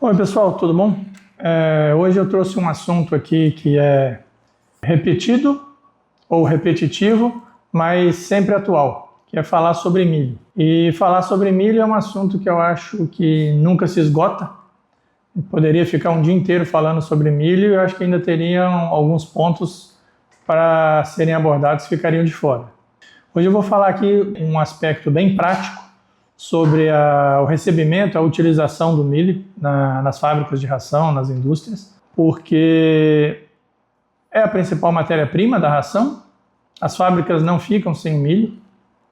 Oi pessoal, tudo bom? Hoje eu trouxe um assunto aqui que é repetido ou repetitivo, mas sempre atual, que é falar sobre milho. E falar sobre milho é um assunto que eu acho que nunca se esgota. Eu poderia ficar um dia inteiro falando sobre milho e eu acho que ainda teriam alguns pontos para serem abordados que ficariam de fora. Hoje eu vou falar aqui um aspecto bem prático sobre o recebimento, a utilização do milho nas fábricas de ração, nas indústrias, porque é a principal matéria-prima da ração. As fábricas não ficam sem milho,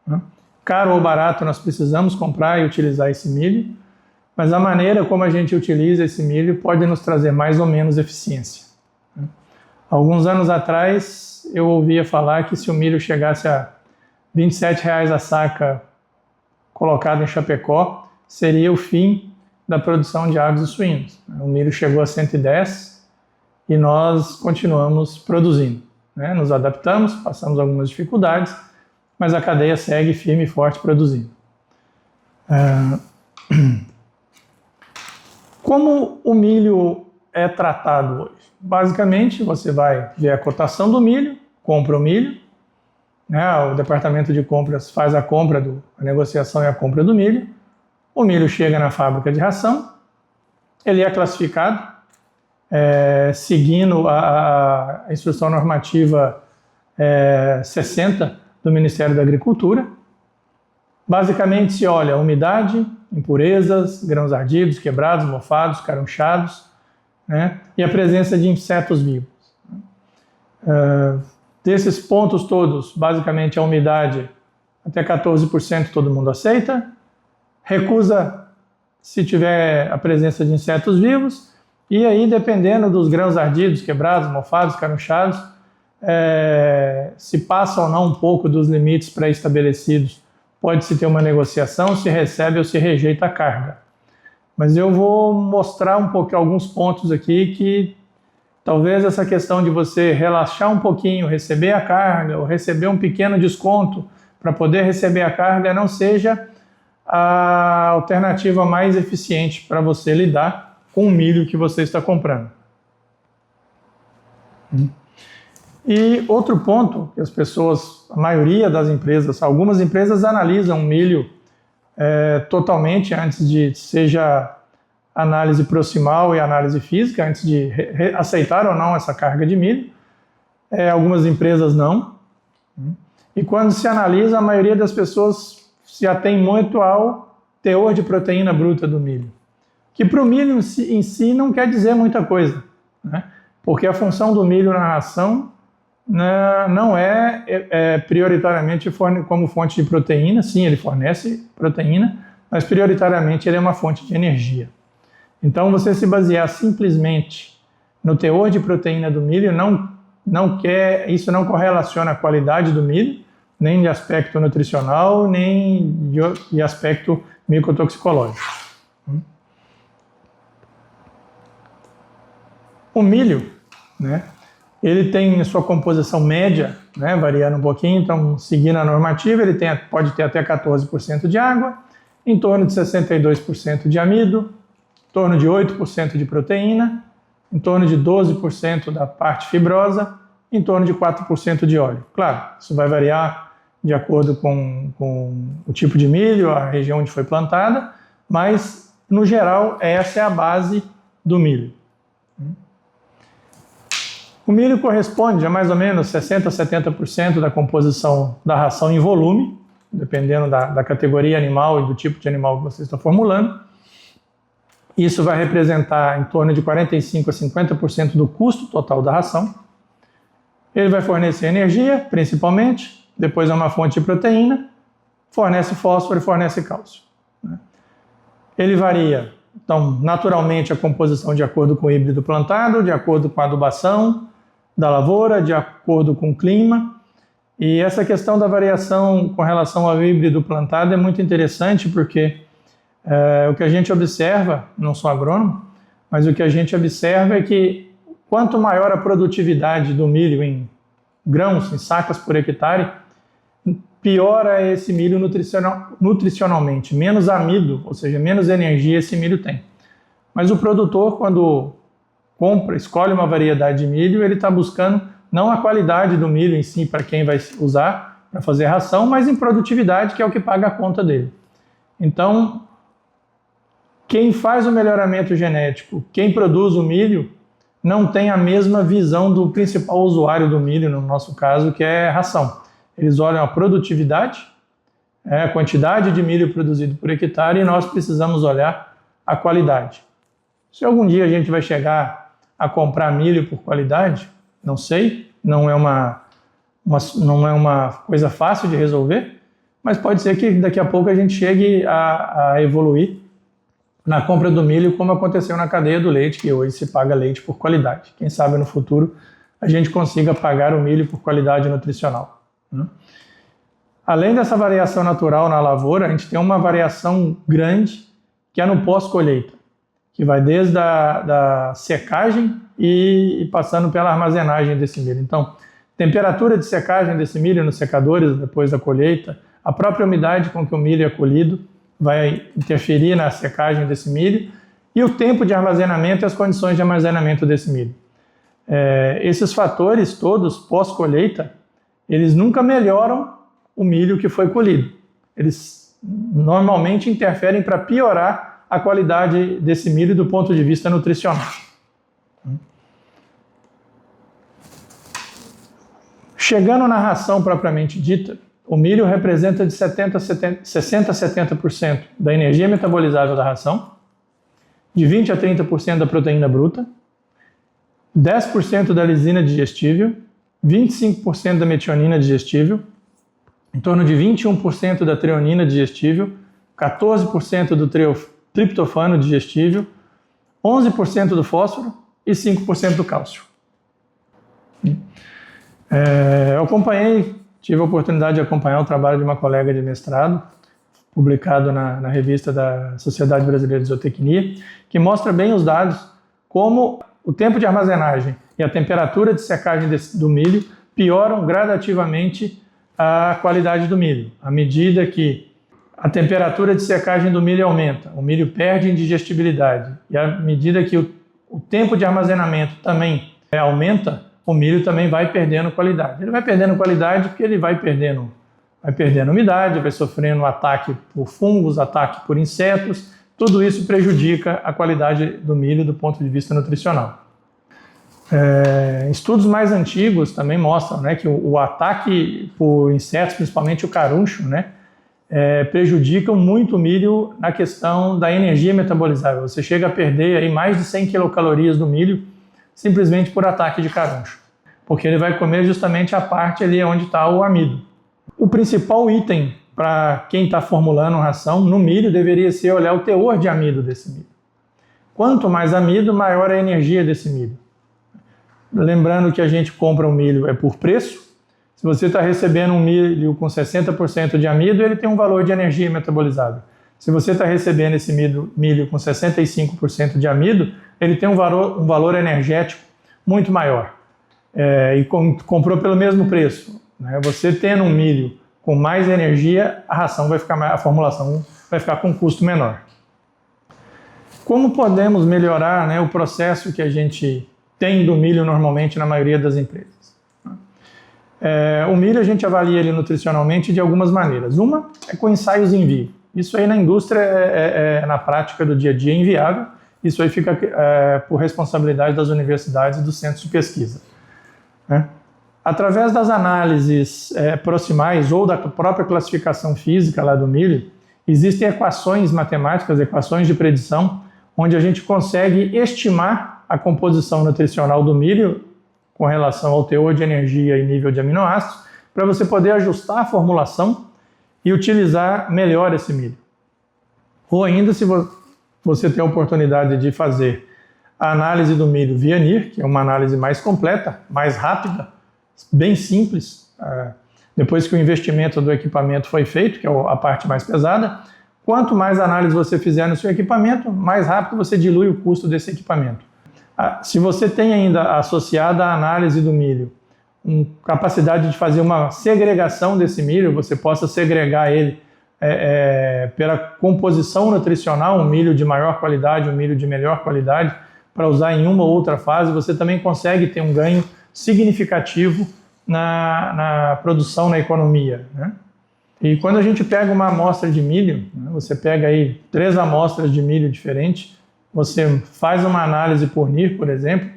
né? Caro ou barato, nós precisamos comprar e utilizar esse milho, mas a maneira como a gente utiliza esse milho pode nos trazer mais ou menos eficiência, né? Alguns anos atrás, eu ouvia falar que se o milho chegasse a R$ 27,00 a saca colocado em Chapecó, seria o fim da produção de aves e suínos. O milho chegou a 110 e nós continuamos produzindo, né? Nos adaptamos, passamos algumas dificuldades, mas a cadeia segue firme e forte produzindo. Como o milho é tratado hoje? Basicamente, você vai ver a cotação do milho, compra o milho, né? O departamento de compras faz a negociação e a compra do milho. O milho chega na fábrica de ração, ele é classificado, seguindo a instrução normativa 60 do Ministério da Agricultura. Basicamente se olha a umidade, impurezas, grãos ardidos, quebrados, mofados, carunchados, né? E a presença de insetos vivos. Desses pontos todos, basicamente a umidade até 14% todo mundo aceita, recusa se tiver a presença de insetos vivos, e aí dependendo dos grãos ardidos, quebrados, mofados, carunchados, se passa ou não um pouco dos limites pré-estabelecidos, pode-se ter uma negociação, se recebe ou se rejeita a carga. Mas eu vou mostrar alguns pontos aqui que talvez essa questão de você relaxar um pouquinho, receber a carga ou receber um pequeno desconto para poder receber a carga não seja a alternativa mais eficiente para você lidar com o milho que você está comprando. E outro ponto que a maioria das empresas, algumas empresas analisam o milho totalmente antes de, seja análise proximal e análise física, antes de aceitar ou não essa carga de milho. Algumas empresas não. E quando se analisa, a maioria das pessoas se atém muito ao teor de proteína bruta do milho, que para o milho em si não quer dizer muita coisa, né? Porque a função do milho na ração não é prioritariamente como fonte de proteína. Sim, ele fornece proteína, mas prioritariamente ele é uma fonte de energia. Então, você se basear simplesmente no teor de proteína do milho isso não correlaciona a qualidade do milho, nem de aspecto nutricional, nem de aspecto micotoxicológico. O milho, né, ele tem a sua composição média, né, variando um pouquinho, então, seguindo a normativa, ele pode ter até 14% de água, em torno de 62% de amido, em torno de 8% de proteína, em torno de 12% da parte fibrosa, em torno de 4% de óleo. Claro, isso vai variar de acordo com o tipo de milho, a região onde foi plantada, mas, no geral, essa é a base do milho. O milho corresponde a mais ou menos 60% a 70% da composição da ração em volume, dependendo da categoria animal e do tipo de animal que você está formulando. Isso vai representar em torno de 45% a 50% do custo total da ração. Ele vai fornecer energia, principalmente, depois é uma fonte de proteína, fornece fósforo e fornece cálcio. Ele varia, então, naturalmente, a composição de acordo com o híbrido plantado, de acordo com a adubação da lavoura, de acordo com o clima. E essa questão da variação com relação ao híbrido plantado é muito interessante porque o que a gente observa, não sou agrônomo, mas o que a gente observa é que quanto maior a produtividade do milho em grãos, em sacas por hectare, pior é esse milho nutricionalmente, menos amido, ou seja, menos energia esse milho tem. Mas o produtor, quando compra, escolhe uma variedade de milho, ele está buscando não a qualidade do milho em si, para quem vai usar para fazer ração, mas em produtividade, que é o que paga a conta dele. Então, quem faz o melhoramento genético, quem produz o milho, não tem a mesma visão do principal usuário do milho, no nosso caso, que é ração. Eles olham a produtividade, a quantidade de milho produzido por hectare, e nós precisamos olhar a qualidade. Se algum dia a gente vai chegar a comprar milho por qualidade, não sei, não é uma coisa fácil de resolver, mas pode ser que daqui a pouco a gente chegue a evoluir na compra do milho, como aconteceu na cadeia do leite, que hoje se paga leite por qualidade. Quem sabe no futuro a gente consiga pagar o milho por qualidade nutricional, né? Além dessa variação natural na lavoura, a gente tem uma variação grande que é no pós-colheita, que vai desde a secagem e passando pela armazenagem desse milho. Então, temperatura de secagem desse milho nos secadores depois da colheita, a própria umidade com que o milho é colhido vai interferir na secagem desse milho, e o tempo de armazenamento e as condições de armazenamento desse milho. Esses fatores todos, pós-colheita, eles nunca melhoram o milho que foi colhido. Eles normalmente interferem para piorar a qualidade desse milho do ponto de vista nutricional. Chegando na ração propriamente dita, o milho representa de 60 a 70% da energia metabolizável da ração, de 20 a 30% da proteína bruta, 10% da lisina digestível, 25% da metionina digestível, em torno de 21% da treonina digestível, 14% do triptofano digestível, 11% do fósforo e 5% do cálcio. Eu tive a oportunidade de acompanhar o trabalho de uma colega de mestrado, publicado na revista da Sociedade Brasileira de Zootecnia, que mostra bem os dados, como o tempo de armazenagem e a temperatura de secagem do milho pioram gradativamente a qualidade do milho. À medida que a temperatura de secagem do milho aumenta, o milho perde em digestibilidade, e à medida que o tempo de armazenamento também aumenta, o milho também vai perdendo qualidade. Ele vai perdendo qualidade porque ele vai perdendo umidade, vai sofrendo ataque por fungos, ataque por insetos. Tudo isso prejudica a qualidade do milho do ponto de vista nutricional. Estudos mais antigos também mostram, né, que o ataque por insetos, principalmente o caruncho, né, prejudicam muito o milho na questão da energia metabolizável. Você chega a perder aí mais de 100 quilocalorias do milho simplesmente por ataque de caruncho, porque ele vai comer justamente a parte ali onde está o amido. O principal item para quem está formulando ração no milho deveria ser olhar o teor de amido desse milho. Quanto mais amido, maior a energia desse milho. Lembrando que a gente compra o milho por preço. Se você está recebendo um milho com 60% de amido, ele tem um valor de energia metabolizável. Se você está recebendo esse milho com 65% de amido, ele tem um valor energético muito maior. E comprou pelo mesmo preço, né? Você tendo um milho com mais energia, a formulação vai ficar com um custo menor. Como podemos melhorar, né, o processo que a gente tem do milho normalmente na maioria das empresas? O milho a gente avalia ele nutricionalmente de algumas maneiras. Uma é com ensaios in vivo. Isso aí na indústria, na prática do dia a dia, é inviável. Isso aí fica por responsabilidade das universidades e dos centros de pesquisa, né? Através das análises proximais ou da própria classificação física lá do milho, existem equações matemáticas, equações de predição, onde a gente consegue estimar a composição nutricional do milho com relação ao teor de energia e nível de aminoácidos, para você poder ajustar a formulação e utilizar melhor esse milho. Ou ainda, se você tem a oportunidade de fazer a análise do milho via NIR, que é uma análise mais completa, mais rápida, bem simples, depois que o investimento do equipamento foi feito, que é a parte mais pesada, quanto mais análise você fizer no seu equipamento, mais rápido você dilui o custo desse equipamento. Se você tem ainda associada à análise do milho capacidade de fazer uma segregação desse milho, você possa segregar ele pela composição nutricional, um milho de maior qualidade, um milho de melhor qualidade, para usar em uma ou outra fase, você também consegue ter um ganho significativo na produção, na economia, né? E quando a gente pega uma amostra de milho, né, você pega aí 3 amostras de milho diferentes, você faz uma análise por NIR, por exemplo,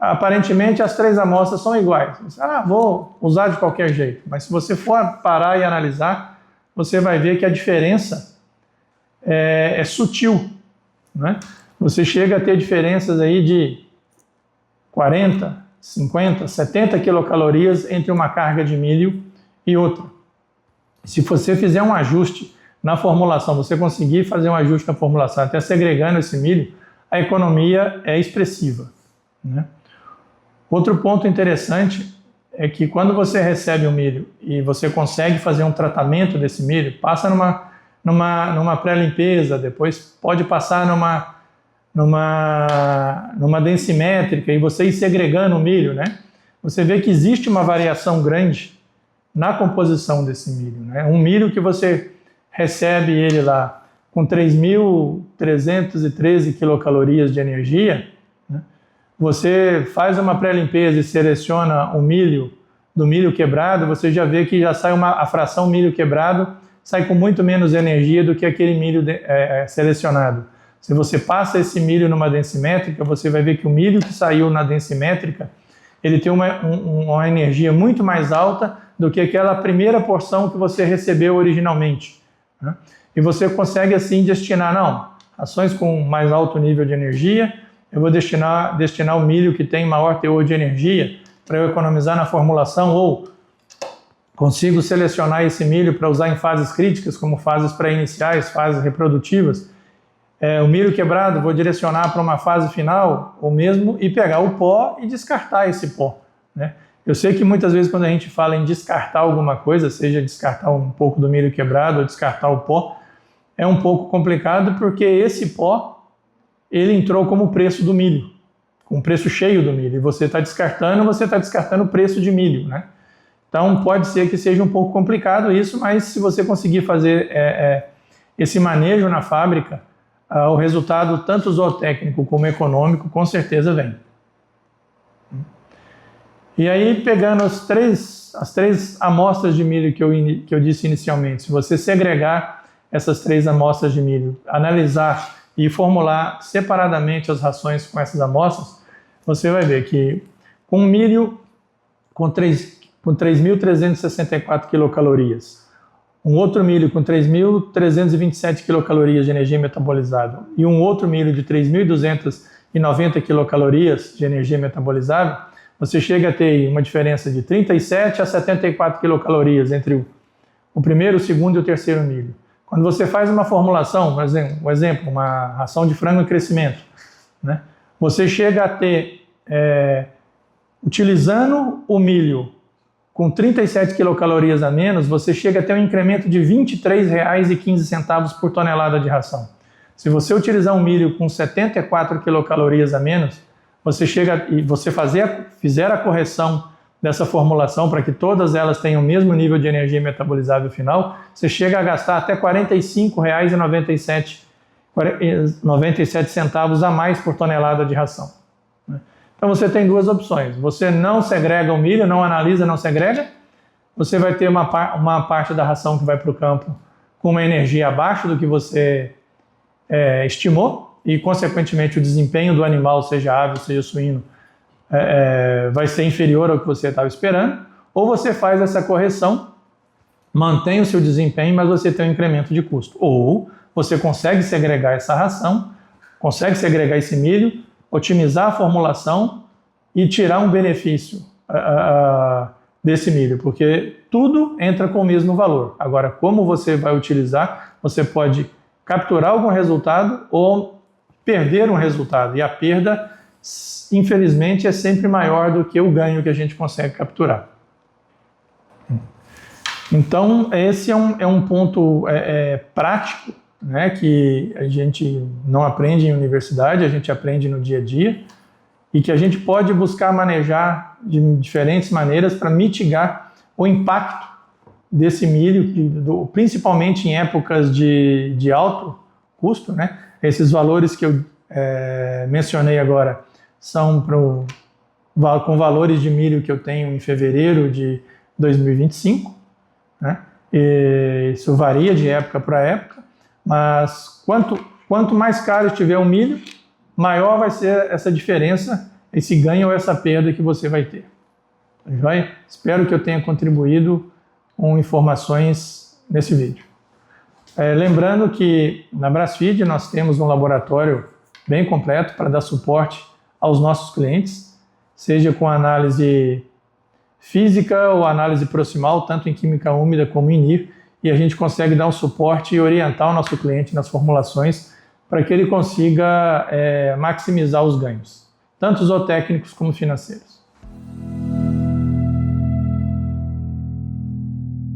aparentemente as 3 amostras são iguais. Você, vou usar de qualquer jeito. Mas se você for parar e analisar, você vai ver que a diferença é sutil, né? Você chega a ter diferenças aí de 40, 50, 70 quilocalorias entre uma carga de milho e outra. Se você fizer um ajuste na formulação, você conseguir fazer um ajuste na formulação, até segregando esse milho, a economia é expressiva, né? Outro ponto interessante é que quando você recebe o milho e você consegue fazer um tratamento desse milho, passa numa pré-limpeza, depois pode passar numa densimétrica e você ir segregando o milho, né? Você vê que existe uma variação grande na composição desse milho, né? Um milho que você recebe ele lá com 3.313 quilocalorias de energia, né? Você faz uma pré-limpeza e seleciona o milho do milho quebrado, você já vê que já sai a fração milho quebrado sai com muito menos energia do que aquele milho selecionado. Se você passa esse milho numa densimétrica, você vai ver que o milho que saiu na densimétrica, ele tem uma energia muito mais alta do que aquela primeira porção que você recebeu originalmente, né? E você consegue assim destinar, rações com mais alto nível de energia, eu vou destinar o milho que tem maior teor de energia para eu economizar na formulação, ou consigo selecionar esse milho para usar em fases críticas, como fases pré-iniciais, fases reprodutivas. O milho quebrado vou direcionar para uma fase final, ou mesmo e pegar o pó e descartar esse pó, né? Eu sei que muitas vezes quando a gente fala em descartar alguma coisa, seja descartar um pouco do milho quebrado ou descartar o pó, é um pouco complicado porque esse pó, ele entrou como preço do milho, com o preço cheio do milho, e você está descartando o preço de milho, né? Então pode ser que seja um pouco complicado isso, mas se você conseguir fazer esse manejo na fábrica, o resultado tanto zootécnico como econômico com certeza vem. E aí, pegando as três amostras de milho que eu disse inicialmente, se você segregar essas 3 amostras de milho, analisar e formular separadamente as rações com essas amostras, você vai ver que com milho com 3.364 quilocalorias, um outro milho com 3.327 quilocalorias de energia metabolizada e um outro milho de 3.290 quilocalorias de energia metabolizada, você chega a ter uma diferença de 37 a 74 quilocalorias entre o primeiro, o segundo e o terceiro milho. Quando você faz uma formulação, por exemplo, uma ração de frango em crescimento, né, você chega a ter, utilizando o milho com 37 quilocalorias a menos, você chega a ter um incremento de R$ 23,15 por tonelada de ração. Se você utilizar um milho com 74 quilocalorias a menos, você fizer a correção dessa formulação para que todas elas tenham o mesmo nível de energia metabolizável final, você chega a gastar até R$ 45,97 a mais por tonelada de ração, né? Então você tem 2 opções: você não segrega o milho, não analisa, não segrega, você vai ter uma parte da ração que vai para o campo com uma energia abaixo do que você estimou, e, consequentemente, o desempenho do animal, seja ave, seja suíno, vai ser inferior ao que você estava esperando, ou você faz essa correção, mantém o seu desempenho, mas você tem um incremento de custo. Ou você consegue segregar essa ração, consegue segregar esse milho, otimizar a formulação e tirar um benefício desse milho, porque tudo entra com o mesmo valor. Agora, como você vai utilizar, você pode capturar algum resultado ou perder um resultado, e a perda, infelizmente, é sempre maior do que o ganho que a gente consegue capturar. Então, esse é um ponto prático, né, que a gente não aprende em universidade, a gente aprende no dia a dia, e que a gente pode buscar manejar de diferentes maneiras para mitigar o impacto desse milho, principalmente em épocas de alto custo, né? Esses valores que eu mencionei agora são com valores de milho que eu tenho em fevereiro de 2025, né? E isso varia de época para época, mas quanto mais caro estiver o milho, maior vai ser essa diferença, esse ganho ou essa perda que você vai ter. Tá joia? Espero que eu tenha contribuído com informações nesse vídeo. Lembrando que na Brasfeed nós temos um laboratório bem completo para dar suporte aos nossos clientes, seja com análise física ou análise proximal, tanto em química úmida como em NIR, e a gente consegue dar um suporte e orientar o nosso cliente nas formulações para que ele consiga maximizar os ganhos, tanto zootécnicos como financeiros.